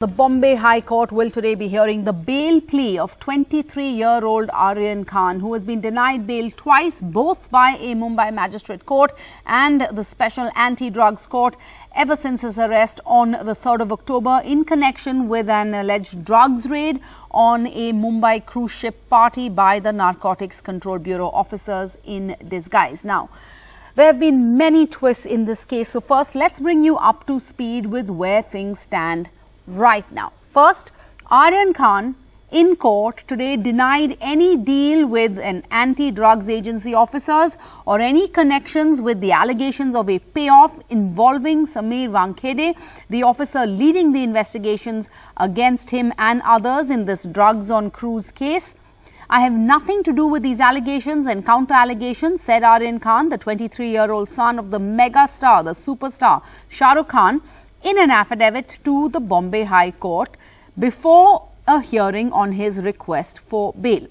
The Bombay High Court will today be hearing the bail plea of 23-year-old Aryan Khan, who has been denied bail twice, both by a Mumbai Magistrate Court and the Special Anti-Drugs Court, ever since his arrest on the 3rd of October in connection with an alleged drugs raid on a Mumbai cruise ship party by the Narcotics Control Bureau officers in disguise. Now, there have been many twists in this case. So first, let's bring you up to speed with where things stand right now. First, Aryan Khan in court today denied any deal with an anti-drugs agency officers or any connections with the allegations of a payoff involving Sameer Wankhede, the officer leading the investigations against him and others in this drugs on cruise case. I have nothing to do with these allegations and counter-allegations, said Aryan Khan, the 23-year-old son of the mega star, the superstar Shah Rukh Khan, in an affidavit to the Bombay High Court before a hearing on his request for bail.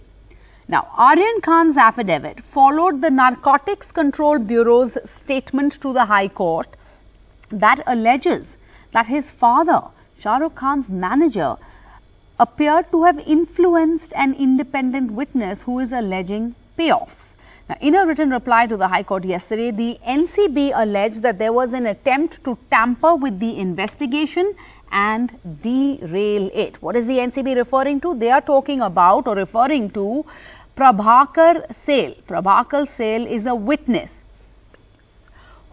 Now, Aryan Khan's affidavit followed the Narcotics Control Bureau's statement to the High Court that alleges that his father, Shah Rukh Khan's manager, appeared to have influenced an independent witness who is alleging payoffs. Now, in a written reply to the High Court yesterday, the NCB alleged that there was an attempt to tamper with the investigation and derail it. What is the NCB referring to? They are talking about or referring to Prabhakar Sale. Prabhakar Sale is a witness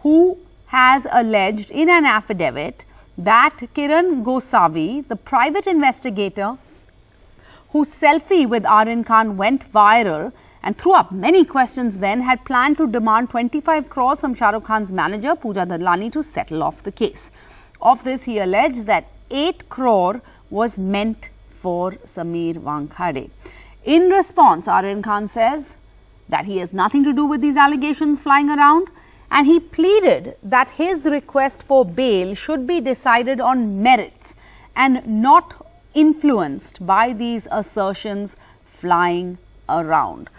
who has alleged in an affidavit that Kiran Gosavi, the private investigator whose selfie with Aryan Khan went viral and threw up many questions then, had planned to demand 25 crores from Shah Rukh Khan's manager Pooja Dadlani to settle off the case. Of this, he alleged that 8 crore was meant for Sameer Wankhede. In response, Aryan Khan says that he has nothing to do with these allegations flying around, and he pleaded that his request for bail should be decided on merits and not influenced by these assertions flying around.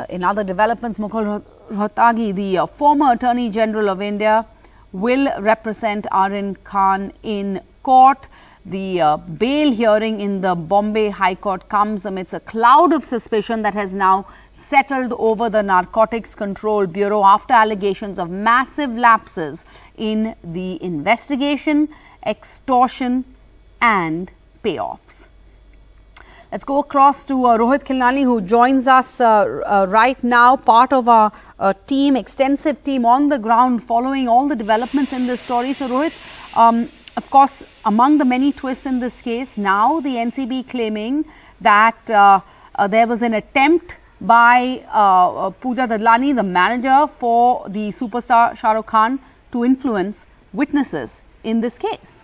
In other developments, Mukul Rohtagi, the former Attorney General of India, will represent Aryan Khan in court. The bail hearing in the Bombay High Court comes amidst a cloud of suspicion that has now settled over the Narcotics Control Bureau after allegations of massive lapses in the investigation, extortion and payoffs. Let's go across to Rohit Khilnani, who joins us right now, part of our team, extensive team on the ground following all the developments in this story. So Rohit, of course, among the many twists in this case, now the NCB claiming that there was an attempt by Pooja Dadlani, the manager for the superstar Shah Rukh Khan, to influence witnesses in this case.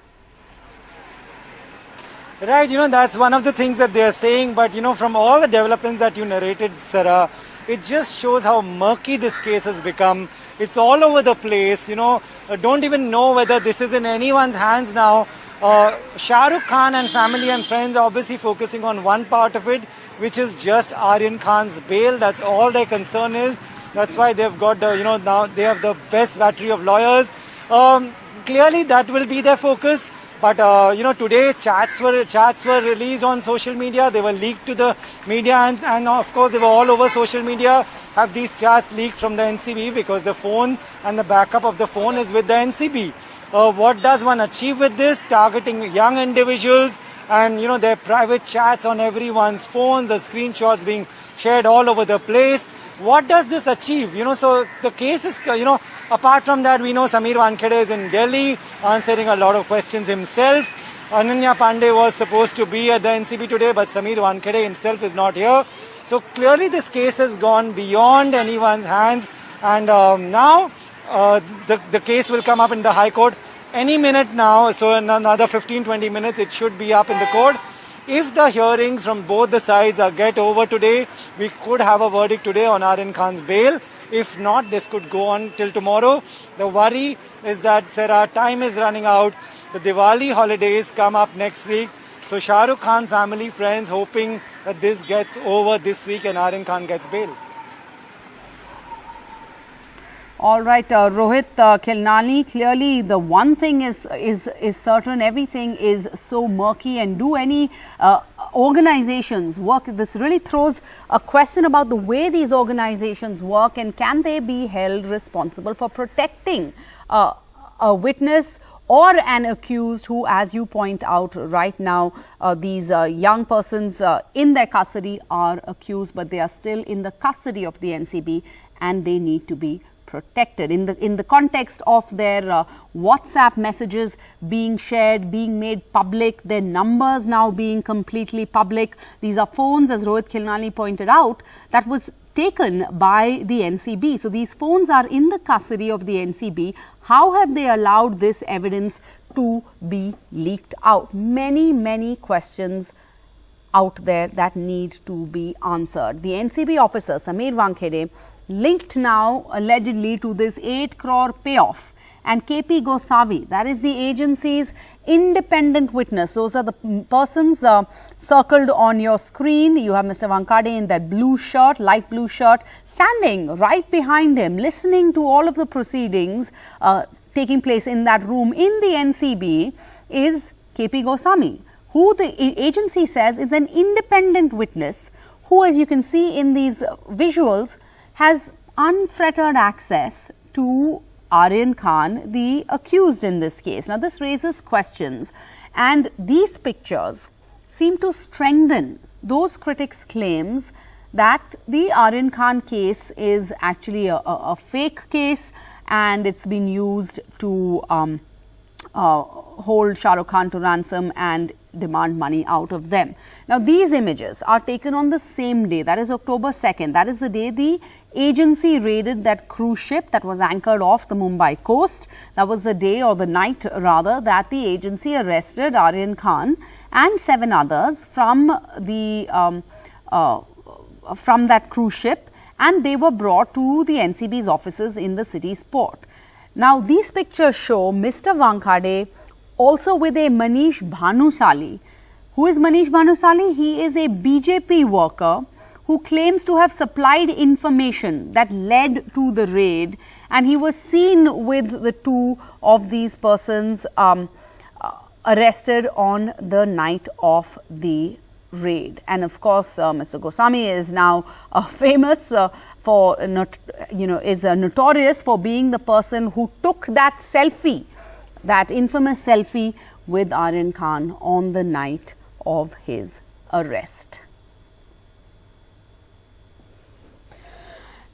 Right, that's one of the things that they are saying, but from all the developments that you narrated, Sarah, it just shows how murky this case has become. It's all over the place, don't even know whether this is in anyone's hands now. Shah Rukh Khan and family and friends are obviously focusing on one part of it, which is just Aryan Khan's bail. That's all their concern is. That's why they've got the, now they have the best battery of lawyers. Clearly that will be their focus. But, today chats were released on social media. They were leaked to the media and of course they were all over social media. Have these chats leaked from the NCB because the phone and the backup of the phone is with the NCB. What does one achieve with this? Targeting young individuals and, their private chats on everyone's phone, the screenshots being shared all over the place. What does this achieve? So the case is, apart from that, we know Sameer Wankhede is in Delhi answering a lot of questions himself. Ananya Pandey was supposed to be at the NCB today, but Sameer Wankhede himself is not here. So clearly this case has gone beyond anyone's hands. And now the case will come up in the High Court any minute now. So in another 15-20 minutes, it should be up in the court. If the hearings from both the sides get over today, we could have a verdict today on Aryan Khan's bail. If not, this could go on till tomorrow. The worry is that, Sarah, time is running out. The Diwali holidays come up next week. So Shah Rukh Khan family, friends hoping that this gets over this week and Aryan Khan gets bail. All right, Rohit Khilnani, clearly the one thing is certain, everything is so murky, and do any organizations work? This really throws a question about the way these organizations work, and can they be held responsible for protecting a witness or an accused who, as you point out right now, these young persons in their custody are accused, but they are still in the custody of the NCB and they need to be protected in the context of their WhatsApp messages being shared, being made public, their numbers now being completely public. These are phones, as Rohit Khilnani pointed out, that was taken by the NCB. So these phones are in the custody of the NCB. How have they allowed this evidence to be leaked out? Many questions out there that need to be answered. The NCB officer Sameer Wankhede, linked now allegedly to this 8 crore payoff, and KP Goswami, that is the agency's independent witness. Those are the persons circled on your screen. You have Mr. Wankhede in that blue shirt, light blue shirt, standing right behind him, listening to all of the proceedings taking place in that room in the NCB, is KP Goswami, who the agency says is an independent witness, who, as you can see in these visuals, has unfettered access to Aryan Khan, the accused in this case. Now, this raises questions, and these pictures seem to strengthen those critics' claims that the Aryan Khan case is actually a fake case, and it's been used to hold Shah Rukh Khan to ransom and demand money out of them. Now, these images are taken on the same day, that is October 2nd. That is the day the agency raided that cruise ship that was anchored off the Mumbai coast. That was the day, or the night rather, that the agency arrested Aryan Khan and 7 others from the from that cruise ship, and they were brought to the NCB's offices in the city's port. Now, these pictures show Mr. Wankhede also with a Manish Bhanusali. Who is Manish Bhanusali? He is a BJP worker who claims to have supplied information that led to the raid, and he was seen with the 2 of these persons arrested on the night of the raid. And of course, Mr. Goswami is now famous for, is notorious for being the person who took that selfie, that infamous selfie with Aryan Khan on the night of his arrest.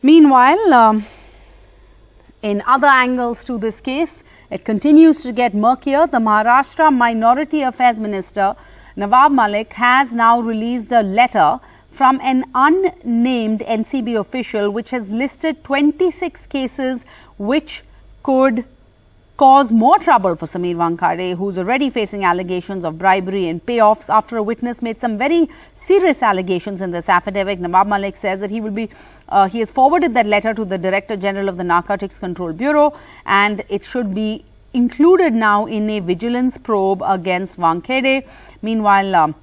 Meanwhile, in other angles to this case, it continues to get murkier. The Maharashtra Minority Affairs Minister Nawab Malik has now released a letter from an unnamed NCB official which has listed 26 cases which could cause more trouble for Sameer Wankhede, who's already facing allegations of bribery and payoffs after a witness made some very serious allegations in this affidavit. Nawab Malik says that he has forwarded that letter to the Director General of the Narcotics Control Bureau, and it should be included now in a vigilance probe against Wankhede. Meanwhile,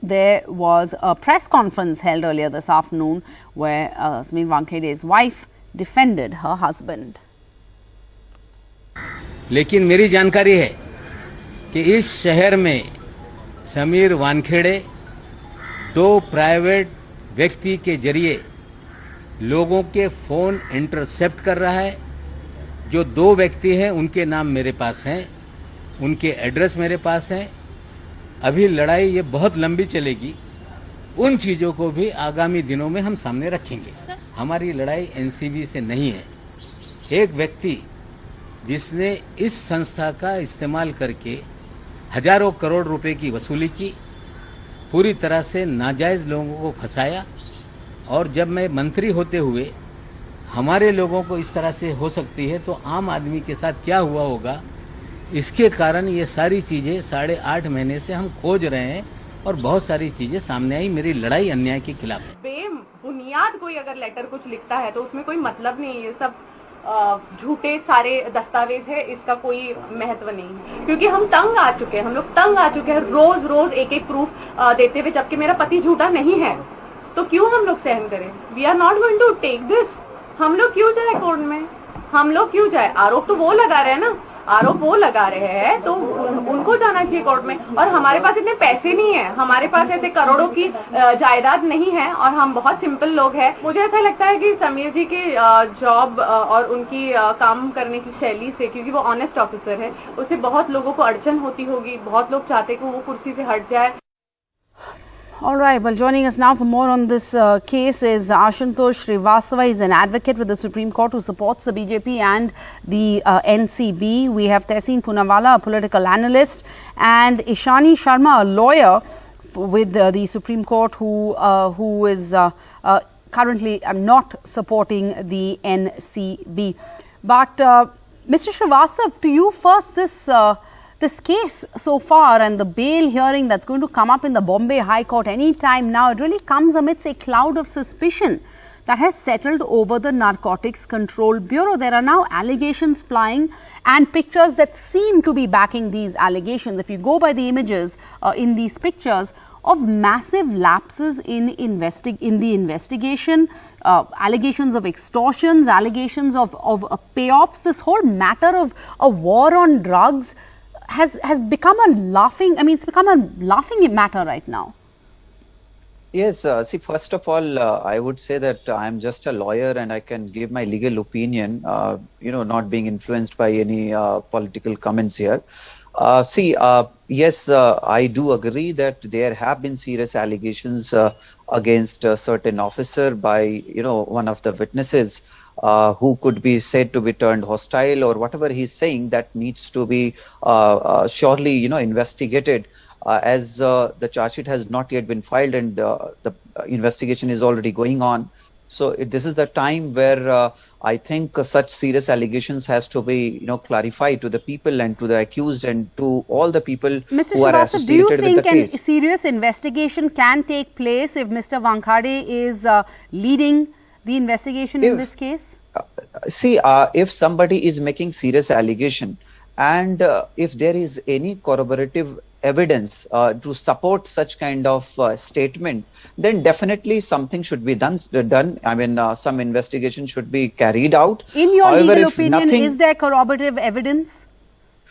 there was a press conference held earlier this afternoon where Sameer Wankhede's wife defended her husband. लेकिन मेरी जानकारी है कि इस शहर में Sameer Wankhede 2 private व्यक्ति के जरिए लोगों के फोन इंटरसेप्ट कर रहा है। जो 2 व्यक्ति हैं उनके नाम मेरे पास हैं, उनके एड्रेस मेरे पास हैं। अभी लड़ाई ये बहुत लंबी चलेगी, उन चीज़ों को भी आगामी दिनों में हम सामने रखेंगे। हमारी लड़ाई एनसीबी से नहीं है। एक व्यक्ति जिसने इस संस्था का इस्तेमाल करके हजारों करोड़ रुपए की वसूली की, पूरी तरह से नाजायज़ लोगों को फंसाया, और जब मैं मंत्री होते हुए हमारे लोगों को इस तरह से हो सकती है तो आम आदमी के साथ क्या हुआ होगा, इसके कारण ये सारी चीज़ें 8.5 महीने से हम खोज रहे हैं और बहुत सारी चीज़ें सामने आई। मेरी लड़ाई अन्याय के खिलाफ है। बेबुनियाद कोई अगर लेटर कुछ लिखता है तो उसमें कोई मतलब नहीं है। ये सब झूठे सारे दस्तावेज है, इसका कोई महत्व नहीं है, क्योंकि हम तंग आ चुके हैं, हम लोग तंग आ चुके हैं रोज रोज एक प्रूफ देते हुए, जबकि मेरा पति झूठा नहीं है। तो क्यों हम लोग सहन करें? We are not going to take this. हम लोग क्यों जाए कोर्ट में? हम लोग क्यों जाए? आरोप तो वो लगा रहे हैं ना, आरोप वो लगा रहे हैं, तो उनको जाना चाहिए कोर्ट में। और हमारे पास इतने पैसे नहीं है, हमारे पास ऐसे करोड़ों की जायदाद नहीं है, और हम बहुत सिंपल लोग हैं। मुझे ऐसा लगता है कि समीर जी के जॉब और उनकी काम करने की शैली से, क्योंकि वो ऑनेस्ट ऑफिसर है, उससे बहुत लोगों को अड़चन होती होगी, बहुत लोग चाहते कि वो कुर्सी से हट जाए। All right, well, joining us now for more on this case is Ashutosh Srivastava. He's an advocate with the Supreme Court who supports the BJP and the NCB. We have Tehseen Poonawalla, a political analyst, and Ishani Sharma, a lawyer with the Supreme Court who is currently not supporting the NCB. But Mr. Srivastava, to you first, this case so far and the bail hearing that's going to come up in the Bombay High Court any time now, it really comes amidst a cloud of suspicion that has settled over the Narcotics Control Bureau. There are now allegations flying and pictures that seem to be backing these allegations. If you go by the images in these pictures of massive lapses in the investigation, allegations of extortions, allegations of payoffs, this whole matter of a war on drugs has become a laughing, it's become a laughing matter right now. Yes, see, first of all, I would say that I'm just a lawyer and I can give my legal opinion, not being influenced by any political comments here. Yes, I do agree that there have been serious allegations against a certain officer by, one of the witnesses. Who could be said to be turned hostile, or whatever he's saying, that needs to be surely investigated, as the charge sheet has not yet been filed and the investigation is already going on. So this is the time where I think such serious allegations has to be clarified to the people and to the accused and to all the people Mr. who are associated with the case. Do you think a serious investigation can take place if Mr. Wankhede is leading the investigation in this case? If somebody is making serious allegation and if there is any corroborative evidence to support such kind of statement, then definitely something should be done. Some investigation should be carried out. In your legal opinion, is there corroborative evidence?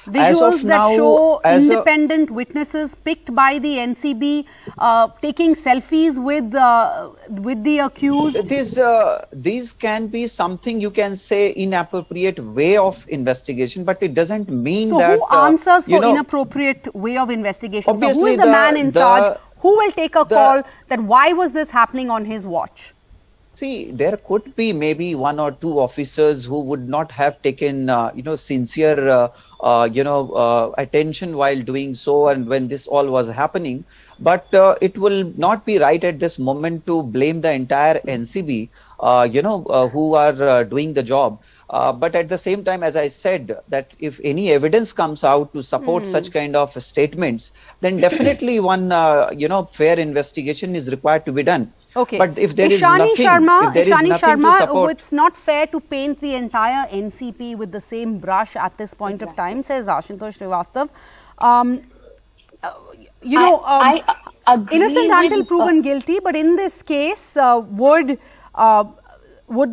Visuals that show independent witnesses picked by the NCB taking selfies with the accused. These can be something you can say inappropriate way of investigation, but it doesn't mean that. So who answers for inappropriate way of investigation? Obviously, so who is the man in charge? Who will take a call that why was this happening on his watch? See, there could be maybe one or two officers who would not have taken, sincere, attention while doing so, and when this all was happening. But it will not be right at this moment to blame the entire NCB, who are doing the job. But at the same time, as I said, that if any evidence comes out to support such kind of statements, then definitely one, fair investigation is required to be done. Okay. But if there Ishani is nothing Sharma, to support, it's not fair to paint the entire NCP with the same brush at this point of time, says Ashutosh Srivastava. I agree innocent until proven guilty, but in this case, would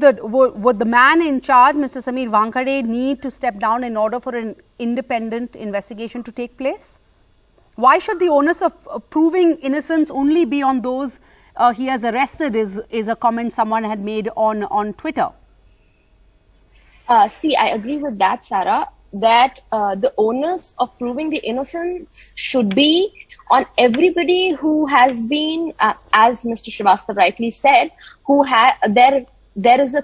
the man in charge, Mr. Samir Wankhede, need to step down in order for an independent investigation to take place? Why should the onus of proving innocence only be on those he has arrested? Is a comment someone had made on Twitter. I agree with that, Sarah, that the onus of proving the innocence should be on everybody who has been, as Mr. Srivastava rightly said, there is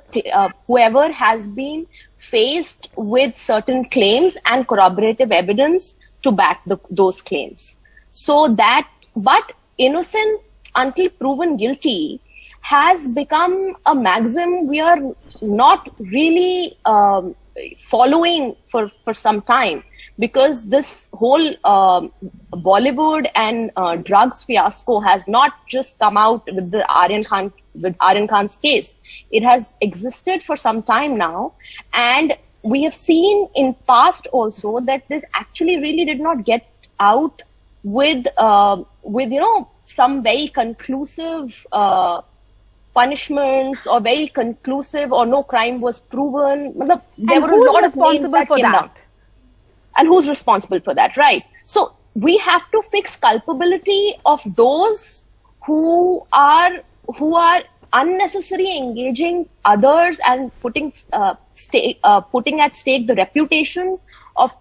whoever has been faced with certain claims and corroborative evidence to back those claims. So that, but innocent until proven guilty has become a maxim we are not really following for some time, because this whole Bollywood and drugs fiasco has not just come out with the Aryan Khan's case. It has existed for some time now, and we have seen in past also that this actually really did not get out with some very conclusive punishments or very conclusive or no crime was proven. There And were who's a lot of names responsible that for came down. that? And who's responsible for that, right? So we have to fix culpability of those who are unnecessarily engaging others and putting at stake the reputation of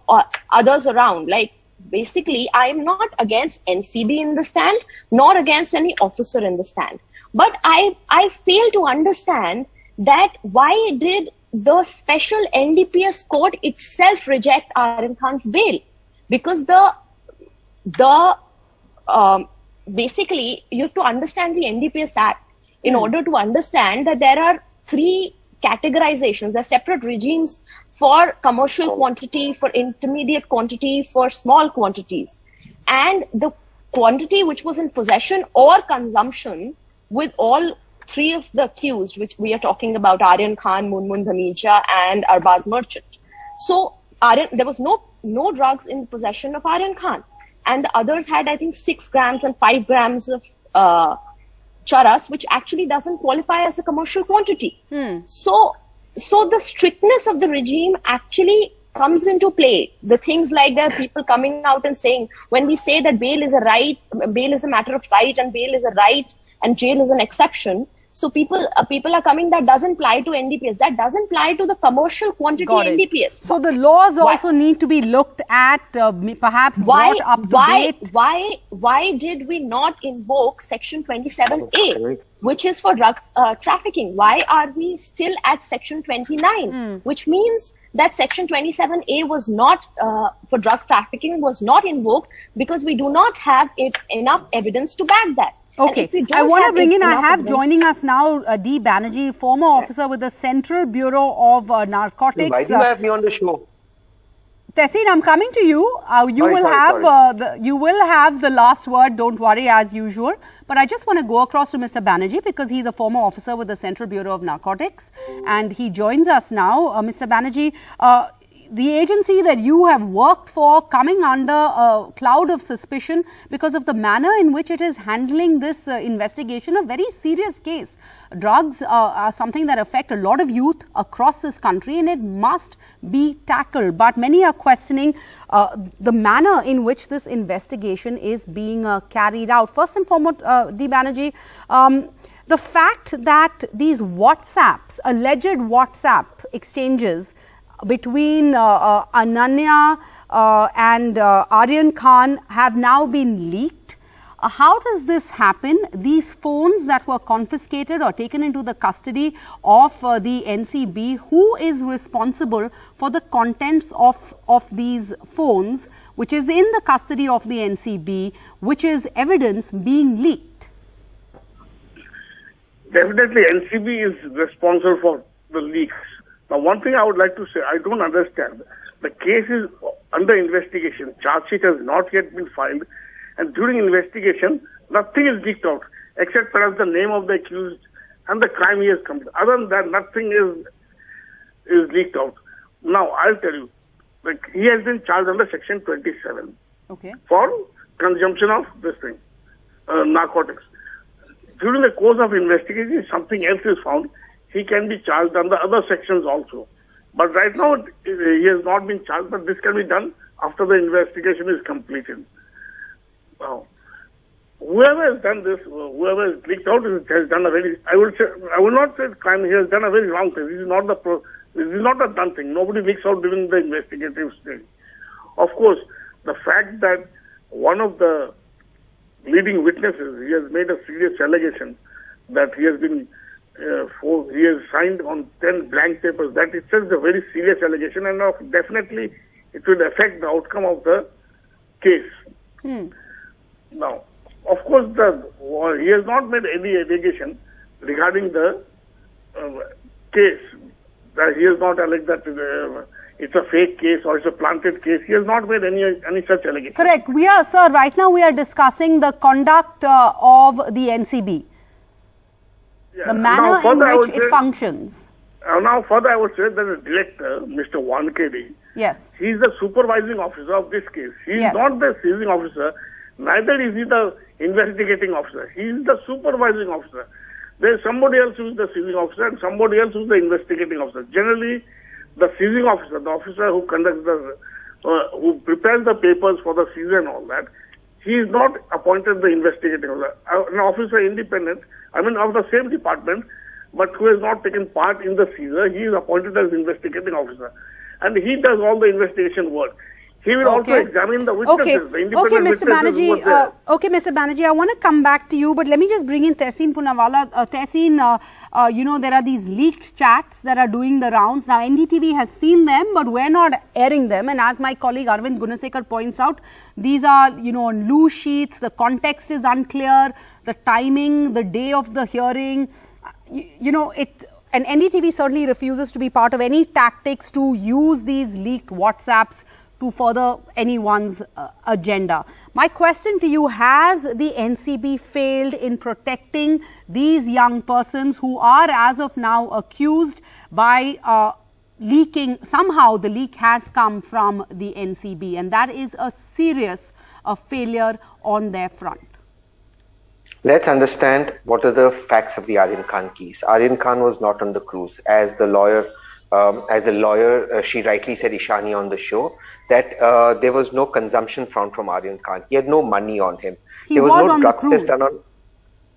others around. Like, basically, I am not against NCB in the stand, nor against any officer in the stand. But I fail to understand that why did the special NDPS court itself reject Aryan Khan's bail? Because basically, you have to understand the NDPS Act in order to understand that there are three categorizations. There are separate regimes for commercial quantity, for intermediate quantity, for small quantities. And the quantity which was in possession or consumption with all three of the accused, which we are talking about, Aryan Khan, Munmun Dhameja, and Arbaz Merchant. So there was no drugs in possession of Aryan Khan. And the others had, I think, 6 grams and 5 grams of charas, which actually doesn't qualify as a commercial quantity. So the strictness of the regime actually comes into play. The things like there are people coming out and saying, when we say that bail is a right, bail is a matter of right, and bail is a right, and jail is an exception. So people are coming, that doesn't apply to NDPS. That doesn't apply to the commercial quantity NDPS. So the laws also need to be looked at, perhaps brought up to date. Why did we not invoke Section 27A, which is for drug trafficking? Why are we still at Section 29, which means that Section 27A was not, for drug trafficking, was not invoked because we do not have enough evidence to back that. Okay, I want to bring in, I have joining us now D. Banerjee, former officer with the Central Bureau of Narcotics. Why do you have me on the show? Tehseen, I'm coming to you. You will have the last word, don't worry, as usual. But I just want to go across to Mr. Banerjee because he's a former officer with the Central Bureau of Narcotics and he joins us now. Mr. Banerjee, the agency that you have worked for coming under a cloud of suspicion because of the manner in which it is handling this investigation, a very serious case. Drugs are something that affect a lot of youth across this country and it must be tackled. But many are questioning the manner in which this investigation is being carried out. First and foremost, D. Banerjee, the fact that these WhatsApps, alleged WhatsApp exchanges between Ananya and Aryan Khan have now been leaked. How does this happen? These phones that were confiscated or taken into the custody of the NCB, who is responsible for the contents of these phones, which is in the custody of the NCB, which is evidence being leaked? Definitely NCB is responsible for the leaks. Now, one thing I would like to say, I don't understand. The case is under investigation. Charge sheet has not yet been filed. And during investigation, nothing is leaked out, except perhaps the name of the accused and the crime he has committed. Other than that, nothing is leaked out. Now, I'll tell you, like, he has been charged under Section 27 for consumption of this thing, narcotics. During the course of investigation, if something else is found, he can be charged under other sections also. But right now, he has not been charged, but this can be done after the investigation is completed. Now, whoever has done this, whoever has leaked out, has done a very, I will not say crime, he has done a very wrong thing. This is not a done thing. Nobody leaks out during the investigative stage. Of course, the fact that one of the leading witnesses, he has made a serious allegation that he has been he has signed on 10 blank papers. That itself is a very serious allegation, and definitely it will affect the outcome of the case. Now, of course, he has not made any allegation regarding the case. That he has not alleged that it's a fake case or it's a planted case. He has not made any such allegation. Correct. Sir, right now we are discussing the conduct of the NCB. The manner in which it functions. Now, further, I would say that the director, Mr. Wankhede, he is the supervising officer of this case. He is not the seizing officer, neither is he the investigating officer. He is the supervising officer. There is somebody else who is the seizing officer and somebody else who is the investigating officer. Generally, the seizing officer, the officer who conducts the, who prepares the papers for the seizure and all that, he is not appointed the investigating officer. An officer independent, I mean of the same department, but who has not taken part in the seizure, he is appointed as investigating officer. And he does all the investigation work. He will also examine the witnesses, the independent Mr. witnesses who were there. Okay, Mr. Banerjee, I want to come back to you, but let me just bring in Tehseen Poonawalla. Tehseen, there are these leaked chats that are doing the rounds. Now, NDTV has seen them, but we're not airing them. And as my colleague Arvind Gunasekar points out, these are, on loose sheets. The context is unclear. The timing, the day of the hearing, and NDTV certainly refuses to be part of any tactics to use these leaked WhatsApps to further anyone's agenda. My question to you, has the NCB failed in protecting these young persons who are as of now accused by leaking? Somehow the leak has come from the NCB, and that is a serious failure on their front. Let's understand what are the facts of the Aryan Khan case. Aryan Khan was not on the cruise. As a lawyer, she rightly said, Ishani, on the show, that there was no consumption found from Aryan Khan. He had no money on him. He was no on the cruise.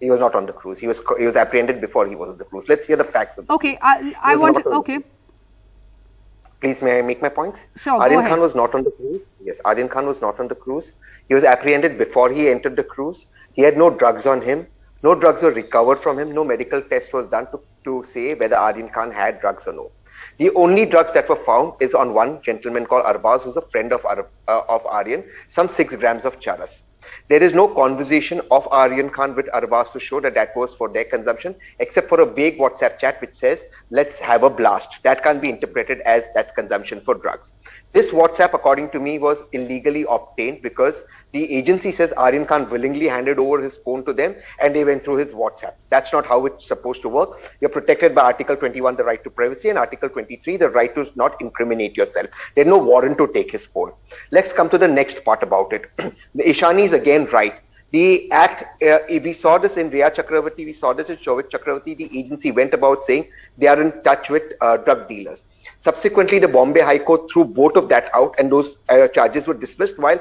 He was not on the cruise. He was apprehended before he was on the cruise. Let's hear the facts of Okay, Please, may I make my points? Sure, Aryan Khan was not on the cruise. Yes, Aryan Khan was not on the cruise. He was apprehended before he entered the cruise. He had no drugs on him. No drugs were recovered from him. No medical test was done to say whether Aryan Khan had drugs or no. The only drugs that were found is on one gentleman called Arbaz, who's a friend of Aryan, some 6 grams of charas. There is no conversation of Aryan Khan with Arbaz to show that was for their consumption, except for a vague WhatsApp chat which says, let's have a blast. That can't be interpreted as that's consumption for drugs. This WhatsApp, according to me, was illegally obtained because the agency says Aryan Khan willingly handed over his phone to them and they went through his WhatsApp. That's not how it's supposed to work. You're protected by Article 21, the right to privacy, and Article 23, the right to not incriminate yourself. There's no warrant to take his phone. Let's come to the next part about it. The Ishani is again right. The act, we saw this in Riya Chakravarti, we saw this in Shobhit Chakravarti. The agency went about saying they are in touch with drug dealers. Subsequently, the Bombay High Court threw both of that out and those charges were dismissed while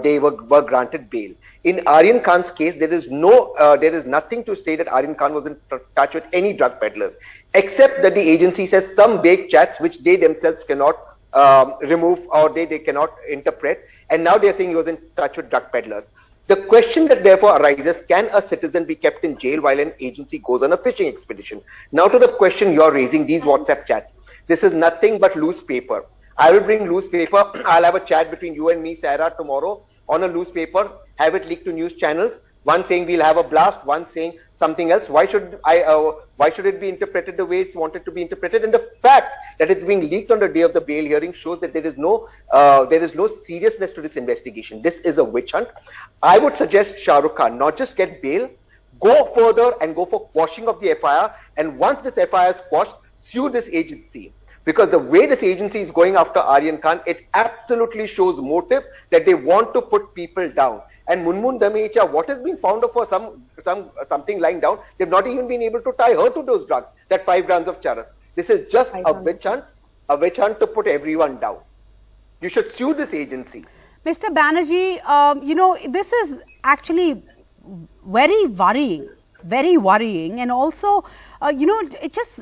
they were granted bail. In Aryan Khan's case, there is nothing to say that Aryan Khan was in touch with any drug peddlers, except that the agency says some vague chats which they themselves cannot remove or they cannot interpret. And now they're saying he was in touch with drug peddlers. The question that therefore arises, can a citizen be kept in jail while an agency goes on a fishing expedition? Now to the question you're raising, these WhatsApp chats. This is nothing but loose paper. I will bring loose paper. I'll have a chat between you and me, Sarah, tomorrow on a loose paper, have it leaked to news channels. One saying we'll have a blast, one saying something else. Why should it be interpreted the way it's wanted to be interpreted? And the fact that it's being leaked on the day of the bail hearing shows that there is no seriousness to this investigation. This is a witch hunt. I would suggest Shah Rukh Khan not just get bail, go further and go for quashing of the FIR. And once this FIR is quashed, sue this agency. Because the way this agency is going after Aryan Khan, it absolutely shows motive that they want to put people down. And Munmun Damecha, what has been found of her something lying down, they've not even been able to tie her to those drugs, that 5 grams of charas. This is just a witch hunt to put everyone down. You should sue this agency. Mr. Banerjee, this is actually very worrying, and also, it just,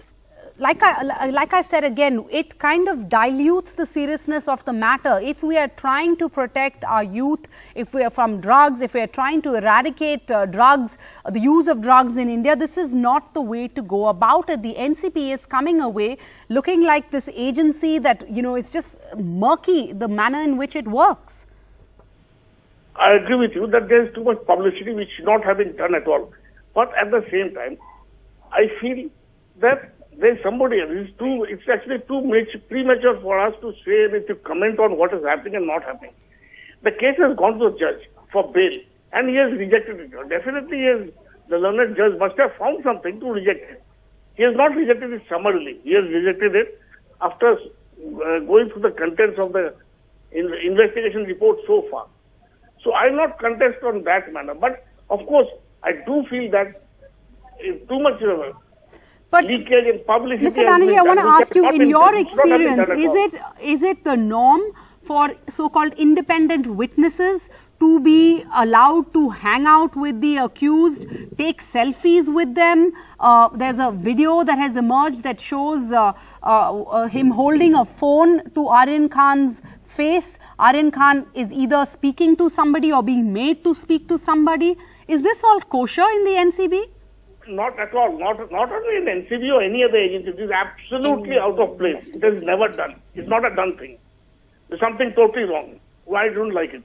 like I said again, it kind of dilutes the seriousness of the matter. If we are trying to protect our youth, if we are from drugs, if we are trying to eradicate drugs, the use of drugs in India, this is not the way to go about it. The NCP is coming away looking like this agency that, is just murky, the manner in which it works. I agree with you that there is too much publicity which should not have been done at all. But at the same time, I feel that there is somebody else. It's actually too premature for us to say to comment on what is happening and not happening. The case has gone to the judge for bail and he has rejected it. Definitely the learned judge must have found something to reject it. He has not rejected it summarily. He has rejected it after going through the contents of the investigation report so far. So I will not contest on that manner. But of course, I do feel that too much But leakage and publicity. Mr. has been Banerjee, I want to done, which ask you, has not in been your done. It's not been done experience, at all. is it the norm for so-called independent witnesses to be allowed to hang out with the accused, take selfies with them? There's a video that has emerged that shows him holding a phone to Aryan Khan's face. Aryan Khan is either speaking to somebody or being made to speak to somebody. Is this all kosher in the NCB? Not at all. Not only in NCB or any other agency. This is absolutely out of place. It is never done. It's not a done thing. There's something totally wrong. Why I don't like it?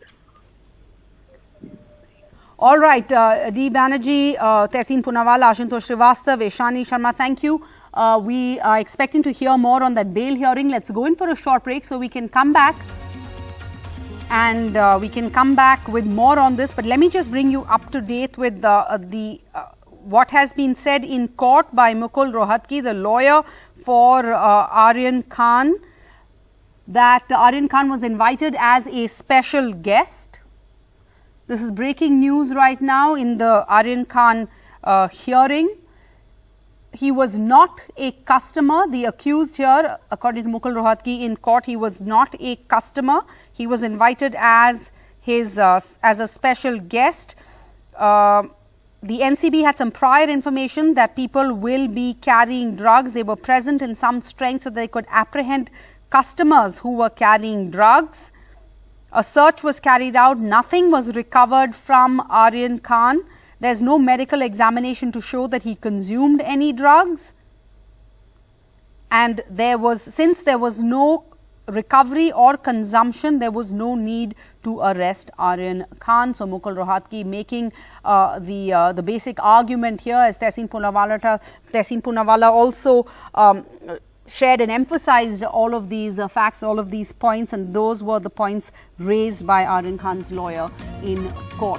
All right, D. Banerjee, Tehseen Poonawalla, Ashutosh Srivastava, Eshani Sharma, thank you. We are expecting to hear more on that bail hearing. Let's go in for a short break so we can come back. And we can come back with more on this. But let me just bring you up to date with what has been said in court by Mukul Rohatgi, the lawyer for Aryan Khan, that Aryan Khan was invited as a special guest. This is breaking news right now in the Aryan Khan hearing. He was not a customer. The accused here, according to Mukul Rohatgi in court, he was not a customer. He was invited as a special guest. The NCB had some prior information that people will be carrying drugs. They were present in some strength so they could apprehend customers who were carrying drugs. A search was carried out. Nothing was recovered from Aryan Khan. There's no medical examination to show that he consumed any drugs. And since there was no recovery or consumption, there was no need to arrest Aryan Khan. So Mukul Rohatgi making the basic argument here, as Tehseen Poonawalla also shared and emphasized all of these facts, all of these points, and those were the points raised by Aryan Khan's lawyer in court.